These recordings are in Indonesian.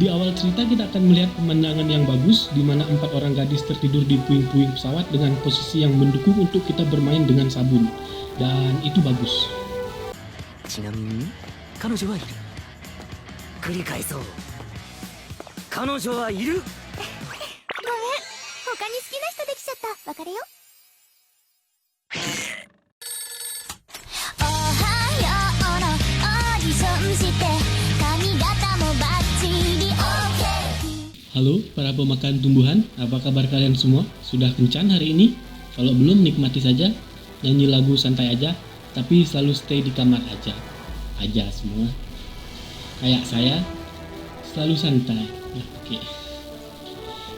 Di awal cerita kita akan melihat pemandangan yang bagus di mana 4 orang gadis tertidur di puing-puing pesawat dengan posisi yang mendukung untuk kita bermain dengan sabun. Dan itu bagus. ちなみに彼女はいる。繰り返そう。彼女はいる。ごめん、他に好きな人できちゃった。別れよ。おはようのオーディションして髪型もバッチリ OK。 Halo para pemakan tumbuhan, apa kabar kalian semua? Sudah kencan hari ini? Kalau belum, nikmati saja, nyanyi lagu santai aja, tapi selalu stay di kamar aja semua. Kayak saya, selalu santai. Oke.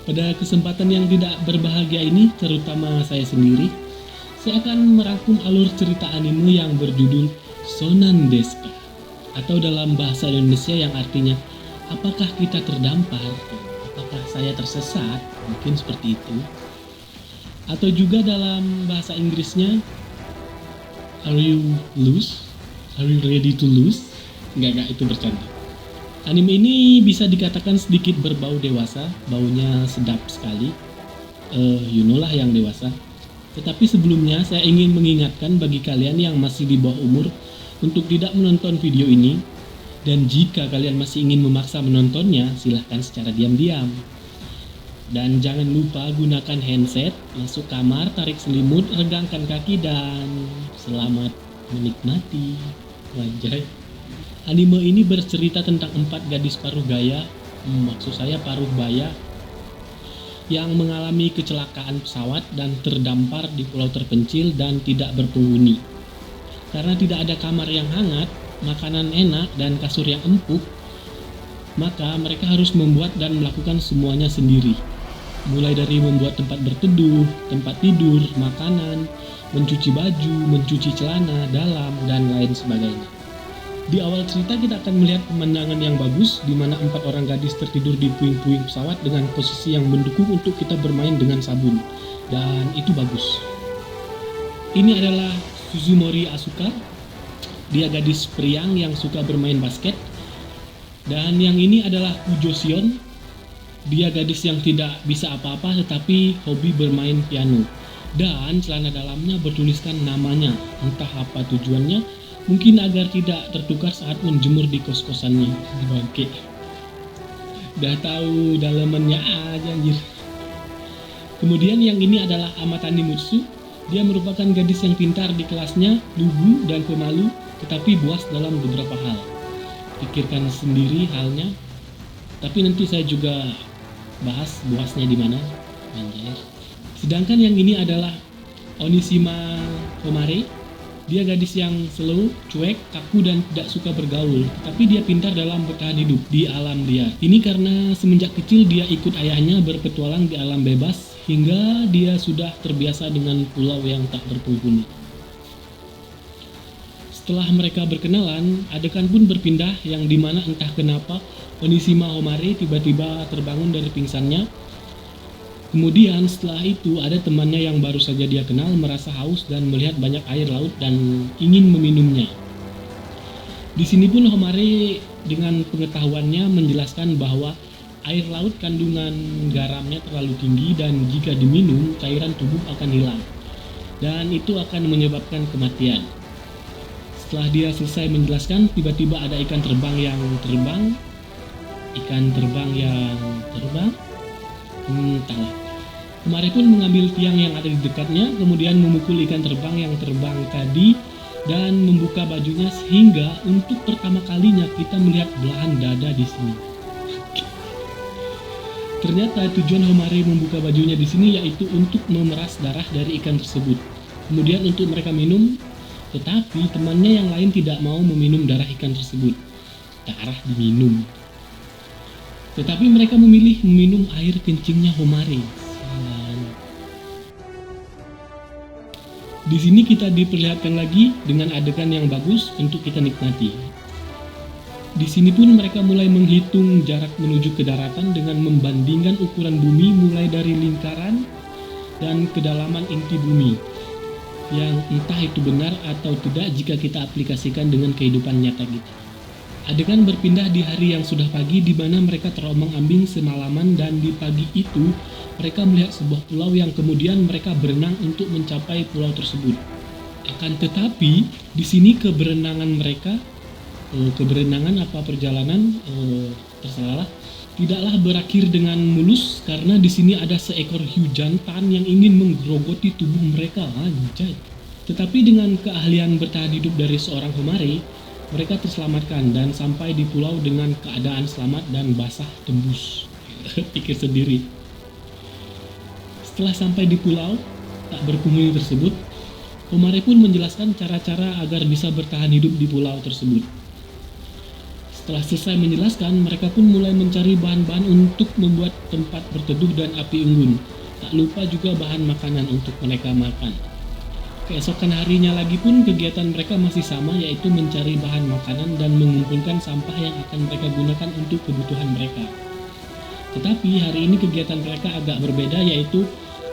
Pada kesempatan yang tidak berbahagia ini, terutama saya sendiri, saya akan merangkum alur cerita anime yang berjudul Sonan Desu Ka, atau dalam bahasa Indonesia yang artinya apakah kita terdampar, apakah saya tersesat, mungkin seperti itu. Atau juga dalam bahasa Inggrisnya, Are you loose? Are you ready to lose? Enggak, itu bercanda. Anime ini bisa dikatakan sedikit berbau dewasa, baunya sedap sekali. You know lah yang dewasa. Tetapi sebelumnya saya ingin mengingatkan bagi kalian yang masih di bawah umur untuk tidak menonton video ini. Dan jika kalian masih ingin memaksa menontonnya, silahkan secara diam-diam. Dan jangan lupa gunakan handset, masuk kamar, tarik selimut, regangkan kaki, dan selamat menikmati. Wajah. Anime ini bercerita tentang 4 gadis paruh gaya, maksud saya paruh baya, yang mengalami kecelakaan pesawat dan terdampar di pulau terpencil dan tidak berpenghuni. Karena tidak ada kamar yang hangat, makanan enak, dan kasur yang empuk, maka mereka harus membuat dan melakukan semuanya sendiri. Mulai dari membuat tempat berteduh, tempat tidur, makanan, mencuci baju, mencuci celana dalam, dan lain sebagainya. Di awal cerita kita akan melihat pemandangan yang bagus di mana 4 orang gadis tertidur di puing-puing pesawat dengan posisi yang mendukung untuk kita bermain dengan sabun. Dan itu bagus. Ini adalah Suzumori Asuka. Dia gadis periang yang suka bermain basket. Dan yang ini adalah Ujo Shion. Dia gadis yang tidak bisa apa-apa tetapi hobi bermain piano. Dan celana dalamnya bertuliskan namanya. Entah apa tujuannya, mungkin agar tidak tertukar saat menjemur di kos-kosannya. Bangke. Udah tahu dalamannya aja anjir. Kemudian yang ini adalah Amatani Mutsu. Dia merupakan gadis yang pintar di kelasnya, lugu dan pemalu, tetapi buas dalam beberapa hal. Pikirkan sendiri halnya. Tapi nanti saya juga bahas buasnya di mana. Anjir. Sedangkan yang ini adalah Onishima Homare. Dia gadis yang slow, cuek, kaku, dan tidak suka bergaul. Tapi dia pintar dalam bertahan hidup di alam liar. Ini karena semenjak kecil dia ikut ayahnya berpetualang di alam bebas, hingga dia sudah terbiasa dengan pulau yang tak berpenghuni. Setelah mereka berkenalan, adegan pun berpindah yang dimana entah kenapa Onishima Homare tiba-tiba terbangun dari pingsannya. Kemudian setelah itu ada temannya yang baru saja dia kenal merasa haus dan melihat banyak air laut dan ingin meminumnya. Di sini pun Homare dengan pengetahuannya menjelaskan bahwa air laut kandungan garamnya terlalu tinggi dan jika diminum cairan tubuh akan hilang. Dan itu akan menyebabkan kematian. Setelah dia selesai menjelaskan, tiba-tiba ada ikan terbang yang terbang. Entahlah. Homare pun mengambil tiang yang ada di dekatnya, kemudian memukul ikan terbang yang terbang tadi dan membuka bajunya sehingga untuk pertama kalinya kita melihat belahan dada di sini. Ternyata tujuan Homare membuka bajunya di sini yaitu untuk memeras darah dari ikan tersebut. Kemudian untuk mereka minum, tetapi temannya yang lain tidak mau meminum darah ikan tersebut. Darah diminum. Tetapi mereka memilih meminum air kencingnya Homare. Di sini kita diperlihatkan lagi dengan adegan yang bagus untuk kita nikmati. Di sini pun mereka mulai menghitung jarak menuju ke daratan dengan membandingkan ukuran bumi mulai dari lingkaran dan kedalaman inti bumi. Yang entah itu benar atau tidak jika kita aplikasikan dengan kehidupan nyata kita. Adegan berpindah di hari yang sudah pagi di mana mereka terombang-ambing semalaman, dan di pagi itu mereka melihat sebuah pulau yang kemudian mereka berenang untuk mencapai pulau tersebut. Akan tetapi di sini terserahlah, tidaklah berakhir dengan mulus karena di sini ada seekor hiu jantan yang ingin menggerogoti tubuh mereka, anjay. Tetapi dengan keahlian bertahan hidup dari seorang Homare, mereka terselamatkan dan sampai di pulau dengan keadaan selamat dan basah tembus. Pikir sendiri. Setelah sampai di pulau tak berpenghuni tersebut, Homare pun menjelaskan cara-cara agar bisa bertahan hidup di pulau tersebut. Setelah selesai menjelaskan, mereka pun mulai mencari bahan-bahan untuk membuat tempat berteduh dan api unggun. Tak lupa juga bahan makanan untuk mereka makan. Keesokan harinya lagi pun kegiatan mereka masih sama, yaitu mencari bahan makanan dan mengumpulkan sampah yang akan mereka gunakan untuk kebutuhan mereka. Tetapi hari ini kegiatan mereka agak berbeda, yaitu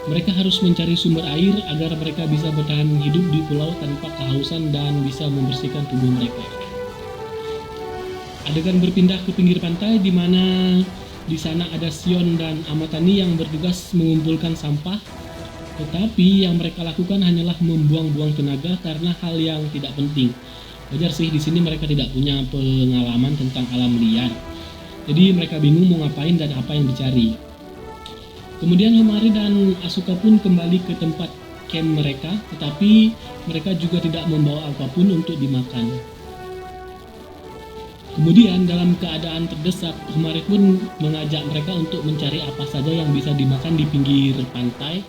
mereka harus mencari sumber air agar mereka bisa bertahan hidup di pulau tanpa kehausan dan bisa membersihkan tubuh mereka. Adegan berpindah ke pinggir pantai di mana di sana ada Shion dan Amatani yang bertugas mengumpulkan sampah. Tetapi yang mereka lakukan hanyalah membuang-buang tenaga karena hal yang tidak penting. Wajar sih, di sini mereka tidak punya pengalaman tentang alam liar. Jadi mereka bingung mau ngapain dan apa yang dicari. Kemudian Homare dan Asuka pun kembali ke tempat camp mereka, tetapi mereka juga tidak membawa apapun untuk dimakan. Kemudian dalam keadaan terdesak, Homare pun mengajak mereka untuk mencari apa saja yang bisa dimakan di pinggir pantai.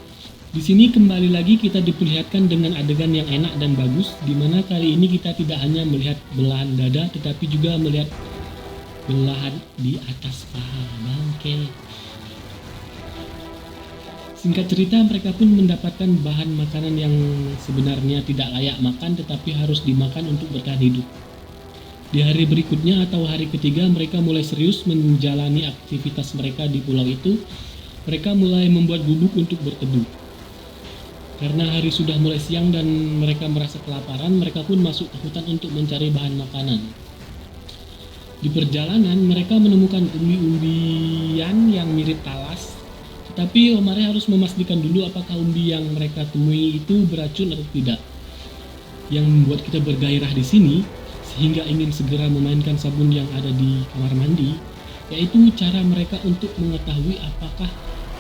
Di sini kembali lagi kita diperlihatkan dengan adegan yang enak dan bagus, di mana kali ini kita tidak hanya melihat belahan dada, tetapi juga melihat belahan di atas paha, bangke. Singkat cerita, mereka pun mendapatkan bahan makanan yang sebenarnya tidak layak makan, tetapi harus dimakan untuk bertahan hidup. Di hari berikutnya atau hari ketiga, mereka mulai serius menjalani aktivitas mereka di pulau itu. Mereka mulai membuat gubuk untuk berteduh. Karena hari sudah mulai siang dan mereka merasa kelaparan, mereka pun masuk ke hutan untuk mencari bahan makanan. Di perjalanan, mereka menemukan umbi-umbian yang mirip talas. Tetapi Homare harus memastikan dulu apakah umbi yang mereka temui itu beracun atau tidak. Yang membuat kita bergairah di sini, sehingga ingin segera memainkan sabun yang ada di kamar mandi, yaitu cara mereka untuk mengetahui apakah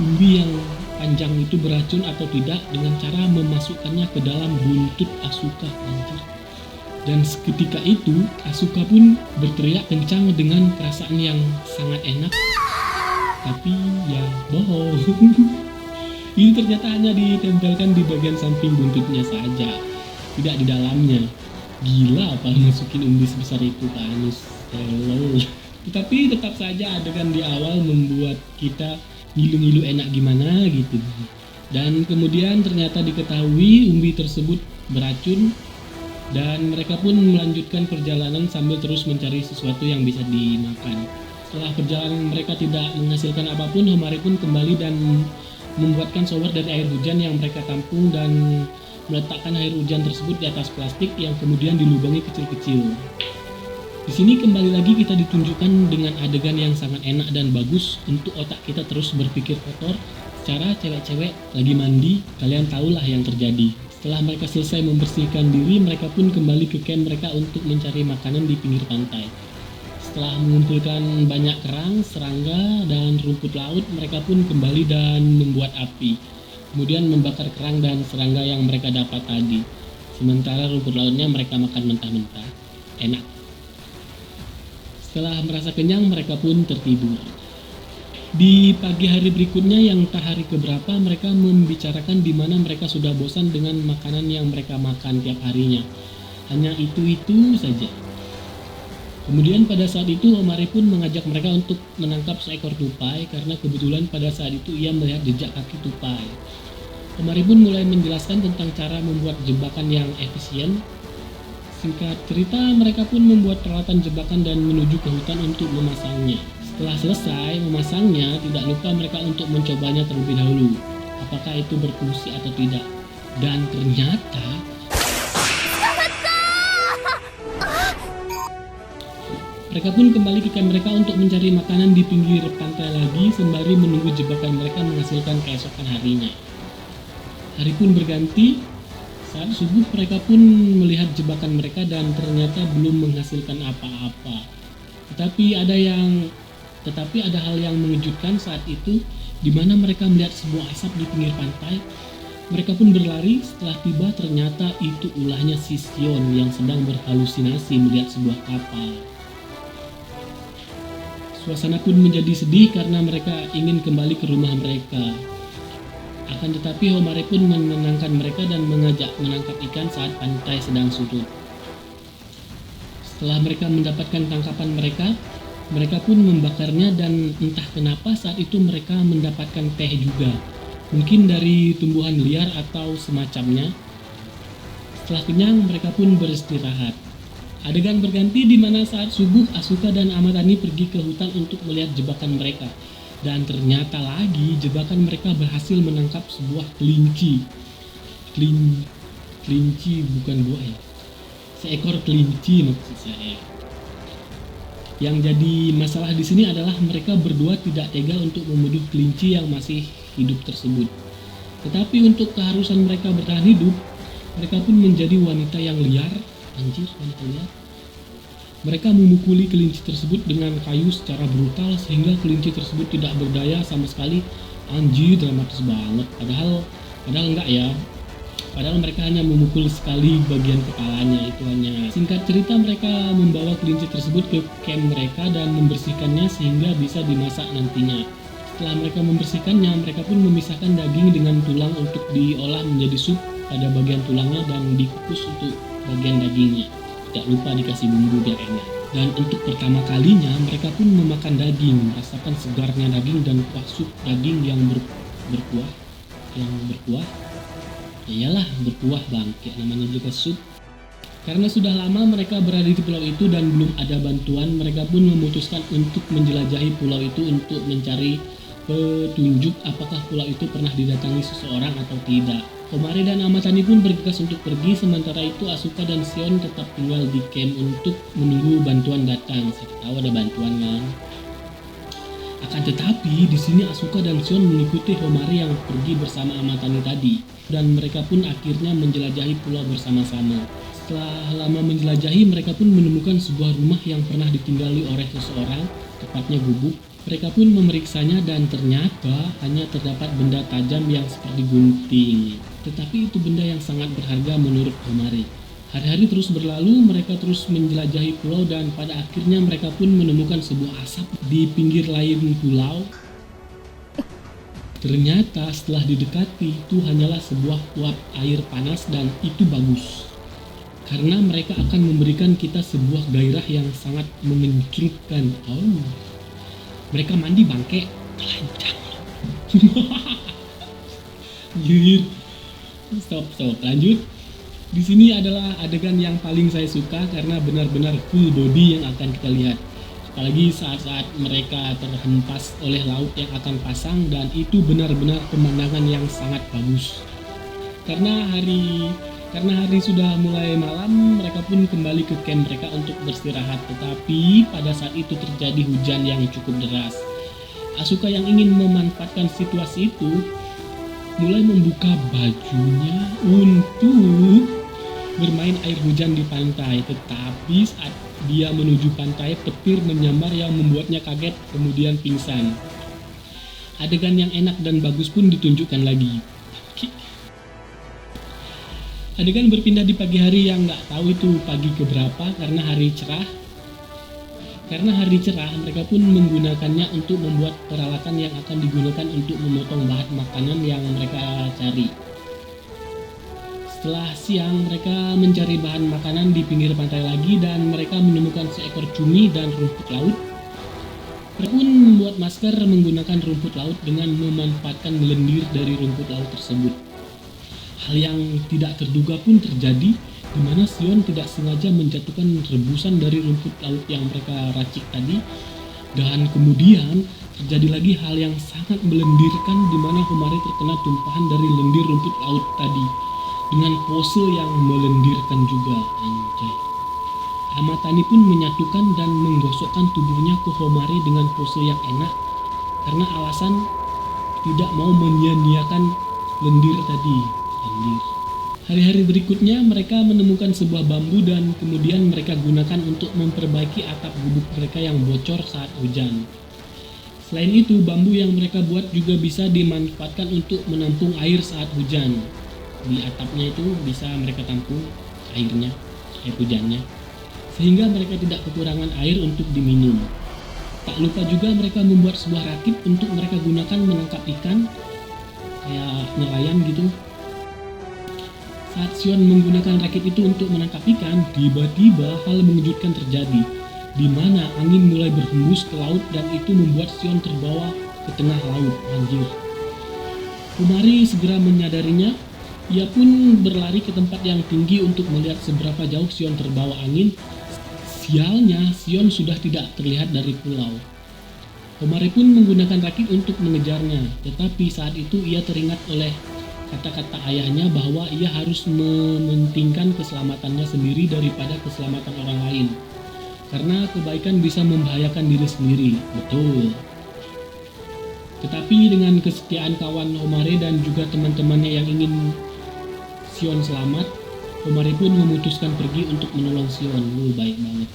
umbi yang panjang itu beracun atau tidak dengan cara memasukkannya ke dalam buntut Asuka, anjir. Dan seketika itu Asuka pun berteriak kencang dengan perasaan yang sangat enak, tapi ya bohong. Ini ternyata hanya ditempelkan di bagian samping buntutnya saja, tidak di dalamnya. Gila apa masukin umbi sebesar itu ke anus, hello. Tetapi tetap saja adegan di awal membuat kita ngilu-ngilu enak gimana gitu. Dan kemudian ternyata diketahui umbi tersebut beracun, dan mereka pun melanjutkan perjalanan sambil terus mencari sesuatu yang bisa dimakan. Setelah perjalanan mereka tidak menghasilkan apapun, Homare pun kembali dan membuatkan shower dari air hujan yang mereka tampung dan meletakkan air hujan tersebut di atas plastik yang kemudian dilubangi kecil-kecil. Di sini kembali lagi kita ditunjukkan dengan adegan yang sangat enak dan bagus untuk otak kita terus berpikir kotor. Secara cewek-cewek lagi mandi, kalian tahulah yang terjadi. Setelah mereka selesai membersihkan diri, mereka pun kembali ke camp mereka untuk mencari makanan di pinggir pantai. Setelah mengumpulkan banyak kerang, serangga, dan rumput laut, mereka pun kembali dan membuat api. Kemudian membakar kerang dan serangga yang mereka dapat tadi. Sementara rumput lautnya mereka makan mentah-mentah. Enak. Setelah merasa kenyang, mereka pun tertidur. Di pagi hari berikutnya yang entah hari keberapa, mereka membicarakan di mana mereka sudah bosan dengan makanan yang mereka makan tiap harinya. Hanya itu-itu saja. Kemudian pada saat itu Homare pun mengajak mereka untuk menangkap seekor tupai karena kebetulan pada saat itu ia melihat jejak kaki tupai. Homare pun mulai menjelaskan tentang cara membuat jebakan yang efisien. Singkat cerita, mereka pun membuat peralatan jebakan dan menuju ke hutan untuk memasangnya. Setelah selesai memasangnya, tidak lupa mereka untuk mencobanya terlebih dahulu. Apakah itu berfungsi atau tidak? Dan ternyata Mereka pun kembali ke camp mereka untuk mencari makanan di pinggir pantai lagi sembari menunggu jebakan mereka menghasilkan keesokan harinya. Hari pun berganti. Saat subuh mereka pun melihat jebakan mereka dan ternyata belum menghasilkan apa-apa. Tetapi ada hal yang mengejutkan saat itu, di mana mereka melihat sebuah asap di pinggir pantai. Mereka pun berlari. Setelah tiba ternyata itu ulahnya si Sion yang sedang berhalusinasi melihat sebuah kapal. Suasana pun menjadi sedih karena mereka ingin kembali ke rumah mereka. Akan tetapi Homare pun menenangkan mereka dan mengajak menangkap ikan saat pantai sedang surut. Setelah mereka mendapatkan tangkapan mereka pun membakarnya dan entah kenapa saat itu mereka mendapatkan teh juga. Mungkin dari tumbuhan liar atau semacamnya. Setelah kenyang mereka pun beristirahat. Adegan berganti di mana saat subuh Asuka dan Amatani pergi ke hutan untuk melihat jebakan mereka. Dan ternyata lagi jebakan mereka berhasil menangkap sebuah kelinci. Kelinci bukan buah ya. Seekor kelinci maksud saya. Yang jadi masalah di sini adalah mereka berdua tidak tega untuk membunuh kelinci yang masih hidup tersebut. Tetapi untuk keharusan mereka bertahan hidup, mereka pun menjadi wanita yang liar. Wanita liar. Mereka memukuli kelinci tersebut dengan kayu secara brutal sehingga kelinci tersebut tidak berdaya sama sekali. Dramatis banget. Padahal enggak ya. Padahal mereka hanya memukul sekali bagian kepalanya, itu hanya. Singkat cerita mereka membawa kelinci tersebut ke camp mereka dan membersihkannya sehingga bisa dimasak nantinya. Setelah mereka membersihkannya, mereka pun memisahkan daging dengan tulang untuk diolah menjadi sup pada bagian tulangnya dan dikukus untuk bagian dagingnya. Tidak lupa dikasih bumbu biar enak. Dan untuk pertama kalinya mereka pun memakan daging, merasakan segarnya daging dan kuah sup daging yang berkuah. Iyalah berkuah bangke, namanya juga sup. Karena sudah lama mereka berada di pulau itu dan belum ada bantuan, mereka pun memutuskan untuk menjelajahi pulau itu untuk mencari petunjuk apakah pulau itu pernah didatangi seseorang atau tidak. Homare dan Amatani pun bergegas untuk pergi, sementara itu Asuka dan Sion tetap tinggal di camp untuk menunggu bantuan datang. Saya tahu ada bantuan kan. Akan tetapi di sini Asuka dan Sion mengikuti Homare yang pergi bersama Amatani tadi, dan mereka pun akhirnya menjelajahi pulau bersama-sama. Setelah lama menjelajahi, mereka pun menemukan sebuah rumah yang pernah ditinggali oleh seseorang, tepatnya gubuk. Mereka pun memeriksanya dan ternyata hanya terdapat benda tajam yang seperti gunting. Tetapi itu benda yang sangat berharga menurut Homare. Hari-hari terus berlalu, mereka terus menjelajahi pulau dan pada akhirnya mereka pun menemukan sebuah asap di pinggir lain pulau. Ternyata setelah didekati itu hanyalah sebuah uap air panas dan itu bagus. Karena mereka akan memberikan kita sebuah gairah yang sangat mengencurkan. Mereka mandi bangke, telanjang. Stop, lanjut. Di sini adalah adegan yang paling saya suka karena benar-benar full body yang akan kita lihat. Apalagi saat-saat mereka terhempas oleh laut yang akan pasang dan itu benar-benar pemandangan yang sangat bagus. Karena hari sudah mulai malam, mereka pun kembali ke camp mereka untuk beristirahat. Tetapi pada saat itu terjadi hujan yang cukup deras. Asuka yang ingin memanfaatkan situasi itu mulai membuka bajunya untuk bermain air hujan di pantai. Tetapi saat dia menuju pantai, petir menyambar yang membuatnya kaget kemudian pingsan. Adegan yang enak dan bagus pun ditunjukkan lagi. Adegan berpindah di pagi hari yang nggak tahu itu pagi keberapa karena hari cerah. Karena hari cerah, mereka pun menggunakannya untuk membuat peralatan yang akan digunakan untuk memotong bahan makanan yang mereka cari. Setelah siang, mereka mencari bahan makanan di pinggir pantai lagi dan mereka menemukan seekor cumi dan rumput laut. Mereka pun membuat masker menggunakan rumput laut dengan memanfaatkan lendir dari rumput laut tersebut. Hal yang tidak terduga pun terjadi, di mana Sion tidak sengaja menjatuhkan rebusan dari rumput laut yang mereka racik tadi. Dan kemudian terjadi lagi hal yang sangat melendirkan, di mana Homare terkena tumpahan dari lendir rumput laut tadi dengan pose yang melendirkan juga. Anjay. Hamatani pun menyatukan dan menggosokkan tubuhnya ke Homare dengan pose yang enak karena alasan tidak mau menyia-nyiakan lendir tadi. Lendir. Hari-hari berikutnya mereka menemukan sebuah bambu dan kemudian mereka gunakan untuk memperbaiki atap gubuk mereka yang bocor saat hujan. Selain itu, bambu yang mereka buat juga bisa dimanfaatkan untuk menampung air saat hujan. Di atapnya itu bisa mereka tampung airnya, air hujannya, sehingga mereka tidak kekurangan air untuk diminum. Tak lupa juga mereka membuat sebuah rakit untuk mereka gunakan menangkap ikan, kayak nelayan gitu. Saat Sion menggunakan rakit itu untuk menangkap ikan, tiba-tiba hal mengejutkan terjadi, di mana angin mulai berhembus ke laut dan itu membuat Sion terbawa ke tengah laut. Anjir. Homare segera menyadarinya. Ia pun berlari ke tempat yang tinggi untuk melihat seberapa jauh Sion terbawa angin. Sialnya, Sion sudah tidak terlihat dari pulau. Homare pun menggunakan rakit untuk mengejarnya, tetapi saat itu ia teringat oleh kata-kata ayahnya bahwa ia harus mementingkan keselamatannya sendiri daripada keselamatan orang lain. Karena kebaikan bisa membahayakan diri sendiri. Betul. Tetapi dengan kesetiaan kawan Homare dan juga teman-temannya yang ingin Sion selamat, Homare pun memutuskan pergi untuk menolong Sion. Baik banget.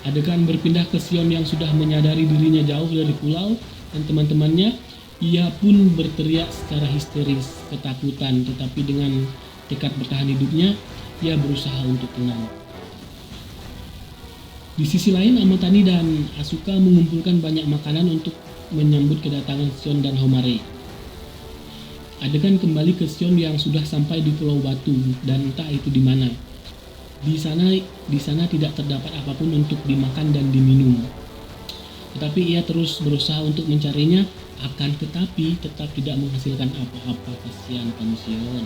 Adegan berpindah ke Sion yang sudah menyadari dirinya jauh dari pulau dan teman-temannya. Ia pun berteriak secara histeris, ketakutan, tetapi dengan tekad bertahan hidupnya, ia berusaha untuk tenang. Di sisi lain, Hamatani dan Asuka mengumpulkan banyak makanan untuk menyambut kedatangan Sion dan Homare. Adegan kembali ke Sion yang sudah sampai di Pulau Batu dan entah itu di mana. Di sana tidak terdapat apapun untuk dimakan dan diminum. Tetapi ia terus berusaha untuk mencarinya, akan tetapi tetap tidak menghasilkan apa-apa. Kasihan kamu Sion.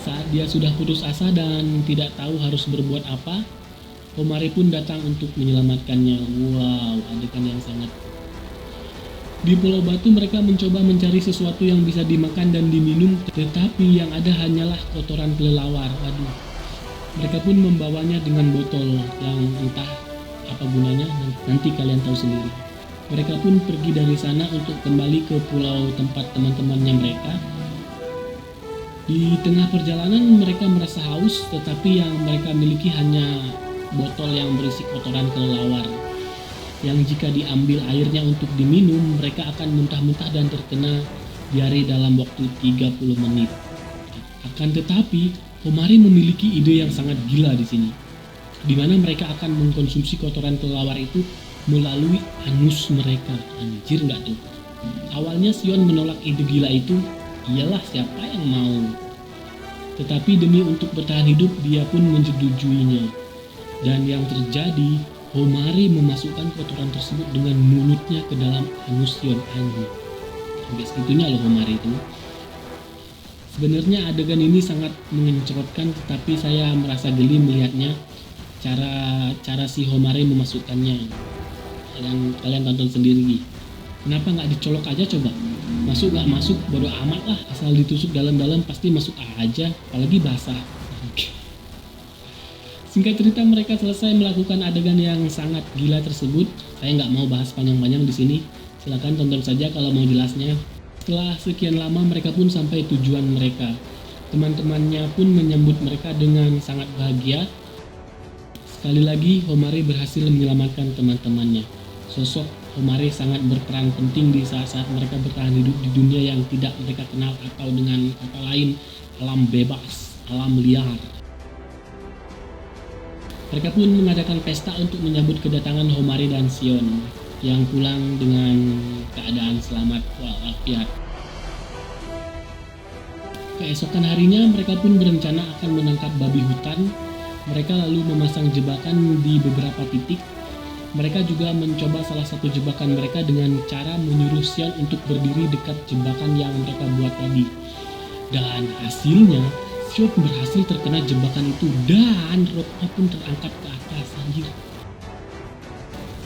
Saat dia sudah putus asa dan tidak tahu harus berbuat apa, Homare pun datang untuk menyelamatkannya. Wow, adegan yang sangat. Di Pulau Batu mereka mencoba mencari sesuatu yang bisa dimakan dan diminum, tetapi yang ada hanyalah kotoran kelelawar. Waduh. Mereka pun membawanya dengan botol yang entah apa gunanya, nanti kalian tahu sendiri. Mereka pun pergi dari sana untuk kembali ke pulau tempat teman-temannya mereka. Di tengah perjalanan mereka merasa haus, tetapi yang mereka miliki hanya botol yang berisi kotoran kelelawar. Yang jika diambil airnya untuk diminum, mereka akan muntah-muntah dan terkena diare dalam waktu 30 menit. Akan tetapi, Homare memiliki ide yang sangat gila di sini, di mana mereka akan mengkonsumsi kotoran kelelawar itu melalui anus mereka. Anjir nggak tuh? Awalnya Sion menolak ide gila itu, iyalah siapa yang mau. Tetapi demi untuk bertahan hidup, dia pun menyetujuinya. Dan yang terjadi, Homare memasukkan kotoran tersebut dengan mulutnya ke dalam anus Sion. Anjir. Sampai segitunya loh Homare itu. Sebenarnya adegan ini sangat mengencrotkan, tetapi saya merasa geli melihatnya. Cara si Homare memasukkannya. Kalian tonton sendiri. Kenapa nggak dicolok aja coba? Masuk nggak masuk bodo amat lah, asal ditusuk dalam-dalam pasti masuk aja, apalagi basah. Singkat cerita, mereka selesai melakukan adegan yang sangat gila tersebut. Saya nggak mau bahas panjang-panjang di sini. Silakan tonton saja kalau mau jelasnya. Setelah sekian lama mereka pun sampai tujuan mereka. Teman-temannya pun menyambut mereka dengan sangat bahagia. Sekali lagi Homare berhasil menyelamatkan teman-temannya. Sosok Homare sangat berperan penting di saat-saat mereka bertahan hidup di dunia yang tidak mereka kenal, atau dengan kata lain alam bebas, alam liar. Mereka pun mengadakan pesta untuk menyambut kedatangan Homare dan Sion yang pulang dengan keadaan selamat walafiat. Keesokan harinya mereka pun berencana akan menangkap babi hutan. Mereka lalu memasang jebakan di beberapa titik. Mereka juga mencoba salah satu jebakan mereka dengan cara menyuruh Sion untuk berdiri dekat jebakan yang mereka buat tadi. Dan hasilnya Sion berhasil terkena jebakan itu dan roknya pun terangkat ke atas. Anjir.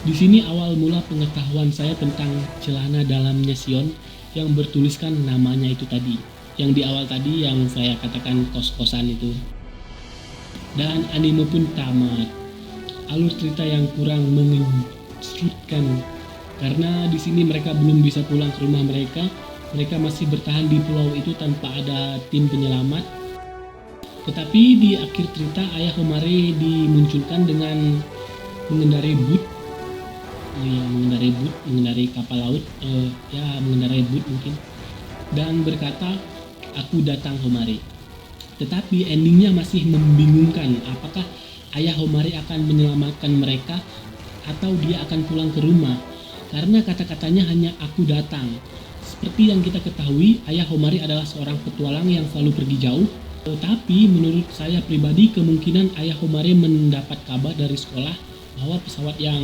Di sini awal mula pengetahuan saya tentang celana dalamnya Sion yang bertuliskan namanya itu tadi. Yang di awal tadi yang saya katakan kos-kosan itu. dan anime pun tamat. Alur cerita yang kurang mengejutkan karena di sini mereka belum bisa pulang ke rumah mereka. Mereka masih bertahan di pulau itu tanpa ada tim penyelamat. Tetapi di akhir cerita ayah Homare dimunculkan dengan mengendarai boot, mengendarai kapal laut, mengendarai boot mungkin, dan berkata, "Aku datang Homare." Tetapi endingnya masih membingungkan. Apakah ayah Homare akan menyelamatkan mereka atau dia akan pulang ke rumah? Karena kata-katanya hanya "aku datang". Seperti yang kita ketahui, ayah Homare adalah seorang petualang yang selalu pergi jauh. Tetapi menurut saya pribadi, kemungkinan ayah Homare mendapat kabar dari sekolah bahwa pesawat yang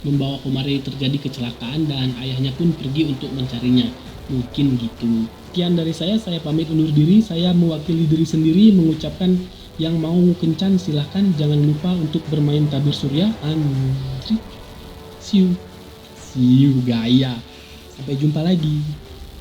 membawa Homare terjadi kecelakaan dan ayahnya pun pergi untuk mencarinya. Mungkin gitu. Sekian dari saya pamit undur diri. Saya mewakili diri sendiri mengucapkan yang mau kencan silahkan, jangan lupa untuk bermain tabir surya. See you gaya. Sampai jumpa lagi.